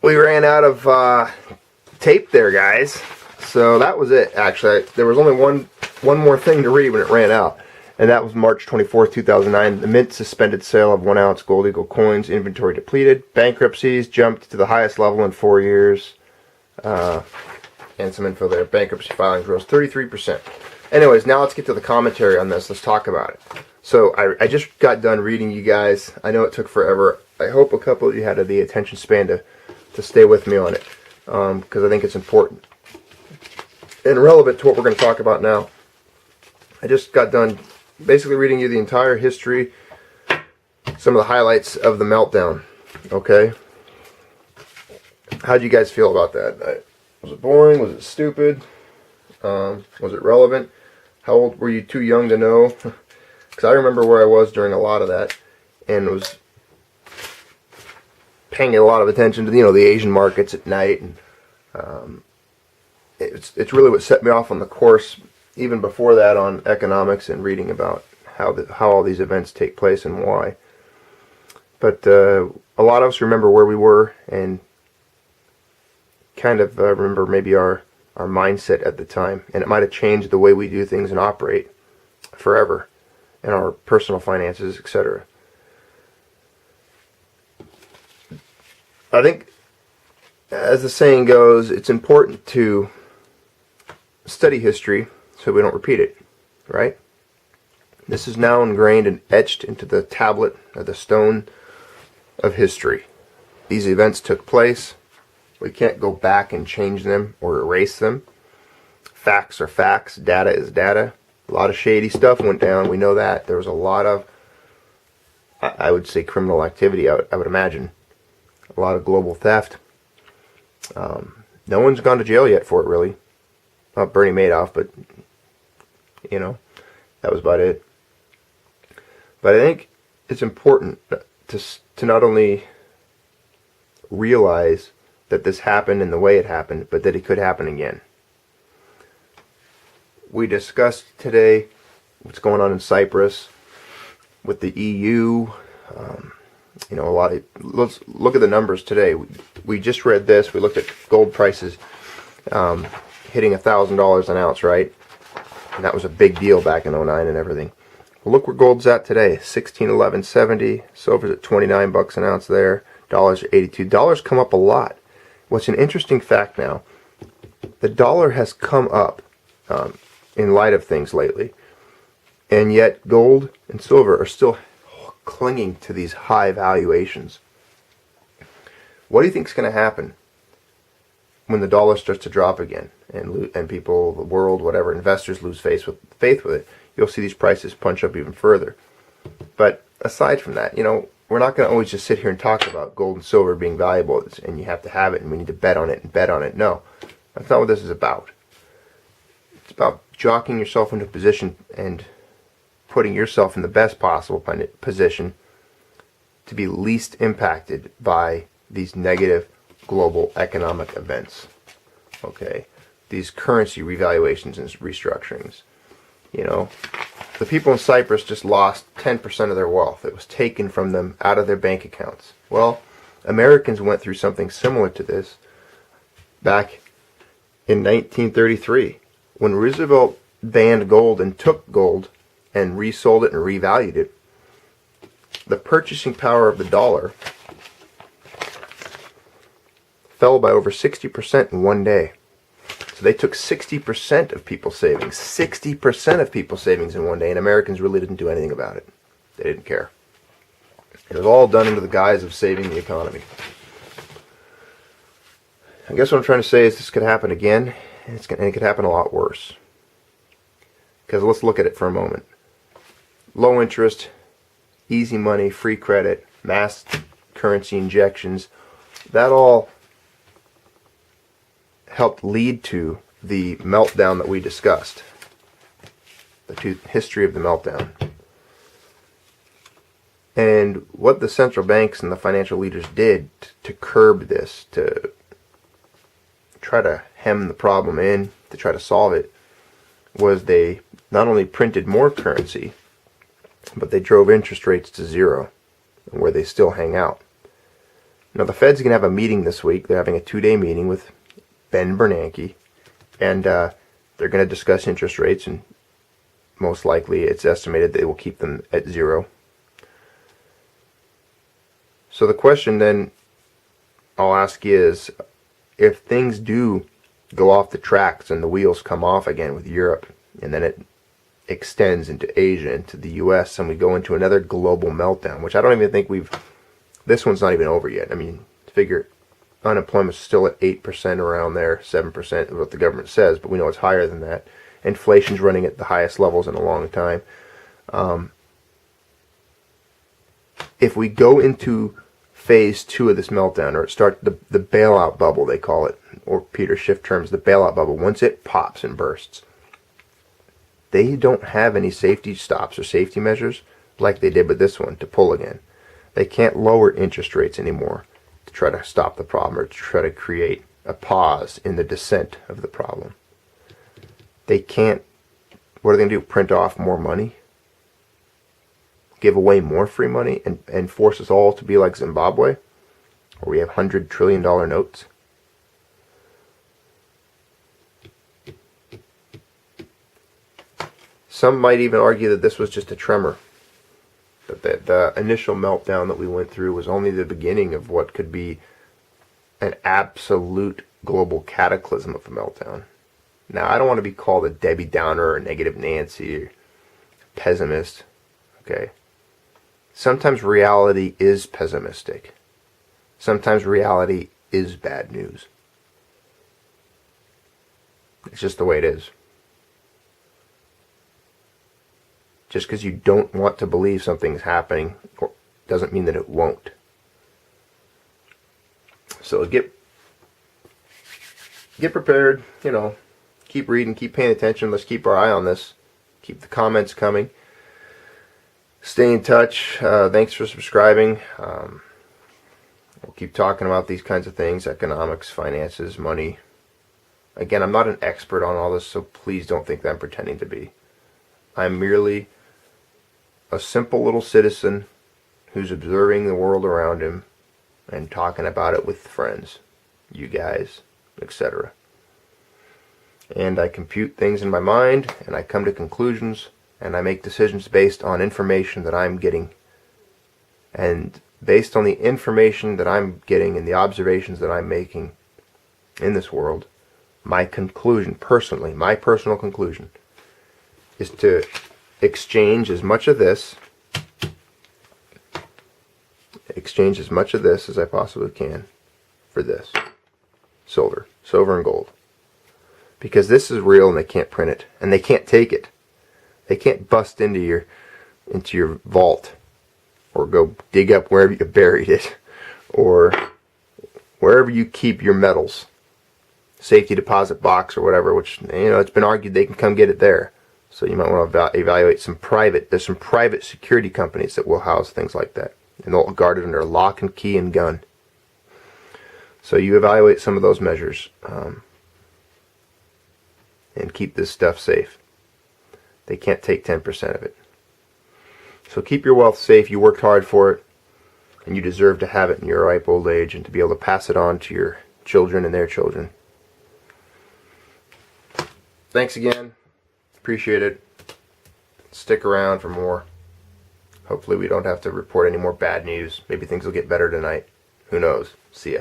We ran out of tape there, guys. So that was it, actually. There was only one more thing to read when it ran out. And that was March 24th, 2009. The Mint suspended sale of 1 ounce gold eagle coins. Inventory depleted. Bankruptcies jumped to the highest level in 4 years. And some info there. Bankruptcy filings rose 33%. Anyways, now let's get to the commentary on this. Let's talk about it. So I just got done reading you guys. I know it took forever. I hope a couple of you had the attention span to stay with me on it. Because I think it's important. And relevant to what we're going to talk about now. I just got done basically reading you the entire history, some of the highlights of the meltdown. Okay? How do you guys feel about that? Was it boring? Was it stupid? Was it relevant? How old were you too young to know? Because I remember where I was during a lot of that, and was paying a lot of attention to the Asian markets at night, and it's really what set me off on the course. Even before that, on economics and reading about how all these events take place and why. But a lot of us remember where we were and kind of remember maybe our mindset at the time. And it might have changed the way we do things and operate forever in our personal finances, etc. I think, as the saying goes, it's important to study history so we don't repeat it, right? This is now ingrained and etched into the tablet or the stone of history. These events took place. We can't go back and change them or erase them. Facts are facts. Data is data. A lot of shady stuff went down. We know that. There was a lot of, I would say, criminal activity, I would imagine. A lot of global theft. No one's gone to jail yet for it, really. Not Bernie Madoff, but that was about it. But I think it's important to not only realize that this happened in the way it happened, but that it could happen again. We discussed today what's going on in Cyprus with the EU. Let's look at the numbers today. We just read this. We looked at gold prices hitting $1,000 an ounce, right? And that was a big deal back in '09 and everything. Well, look where gold's at today. 1611.70. Silver's at $29 an ounce there. Dollars at 82. Dollars come up a lot. What's an interesting fact now, the dollar has come up in light of things lately. And yet gold and silver are still clinging to these high valuations. What do you think is going to happen when the dollar starts to drop again and people, the world, whatever, investors lose faith with it? You'll see these prices punch up even further. But aside from that, we're not going to always just sit here and talk about gold and silver being valuable and you have to have it and we need to bet on it and bet on it. No, that's not what this is about. It's about jockeying yourself into position and putting yourself in the best possible position to be least impacted by these negative global economic events. Okay? These currency revaluations and restructurings. The people in Cyprus just lost 10% of their wealth. It was taken from them out of their bank accounts. Well, Americans went through something similar to this back in 1933 when Roosevelt banned gold and took gold and resold it and revalued it. The purchasing power of the dollar fell by over 60% in one day. So they took 60% of people's savings. 60% of people's savings in one day, and Americans really didn't do anything about it. They didn't care. It was all done under the guise of saving the economy. I guess what I'm trying to say is this could happen again, and it could happen a lot worse. Because let's look at it for a moment. Low interest, easy money, free credit, mass currency injections, that all helped lead to the meltdown that we discussed. The history of the meltdown. And what the central banks and the financial leaders did to curb this, to try to hem the problem in, to try to solve it, was they not only printed more currency, but they drove interest rates to zero, where they still hang out. Now the Fed's going to have a meeting this week. They're having a 2-day meeting with Ben Bernanke, and they're going to discuss interest rates, and most likely it's estimated they will keep them at 0. So the question then I'll ask you is, if things do go off the tracks and the wheels come off again with Europe, and then it extends into Asia, into the US, and we go into another global meltdown, which I don't even think this one's not even over yet. I mean, figure unemployment's still at 8% around there, 7% is what the government says, but we know it's higher than that. Inflation's running at the highest levels in a long time. If we go into phase 2 of this meltdown, or start the bailout bubble, they call it, or Peter Schiff terms the bailout bubble, once it pops and bursts, they don't have any safety stops or safety measures like they did with this one to pull again. They can't lower interest rates anymore to try to stop the problem, or to try to create a pause in the descent of the problem. They can't. What are they going to do? Print off more money? Give away more free money and force us all to be like Zimbabwe, where we have $100 trillion notes? Some might even argue that this was just a tremor, that the initial meltdown that we went through was only the beginning of what could be an absolute global cataclysm of a meltdown. Now, I don't want to be called a Debbie Downer or negative Nancy or pessimist, okay? Sometimes reality is pessimistic. Sometimes reality is bad news. It's just the way it is. Just because you don't want to believe something's happening doesn't mean that it won't. So get prepared, keep reading, keep paying attention. Let's keep our eye on this. Keep the comments coming. Stay in touch. Thanks for subscribing. We'll keep talking about these kinds of things: economics, finances, money. Again, I'm not an expert on all this, so please don't think that I'm pretending to be. I'm merely a simple little citizen who's observing the world around him and talking about it with friends, you guys, etc. And I compute things in my mind, and I come to conclusions, and I make decisions based on information that I'm getting. And based on the information that I'm getting and the observations that I'm making in this world, my conclusion, personally, my personal conclusion, is to exchange as much of this as I possibly can for this. Silver and gold. Because this is real, and they can't print it, and they can't take it. They can't bust into your vault, or go dig up wherever you buried it, or wherever you keep your metals, safety deposit box or whatever, which, it's been argued they can come get it there. So you might want to evaluate there's some private security companies that will house things like that, and they'll guard it under lock and key and gun. So you evaluate some of those measures, and keep this stuff safe. They can't take 10% of it. So keep your wealth safe. You worked hard for it, and you deserve to have it in your ripe old age, and to be able to pass it on to your children and their children. Thanks again. Appreciate it. Stick around for more. Hopefully we don't have to report any more bad news. Maybe things will get better tonight. Who knows? See ya.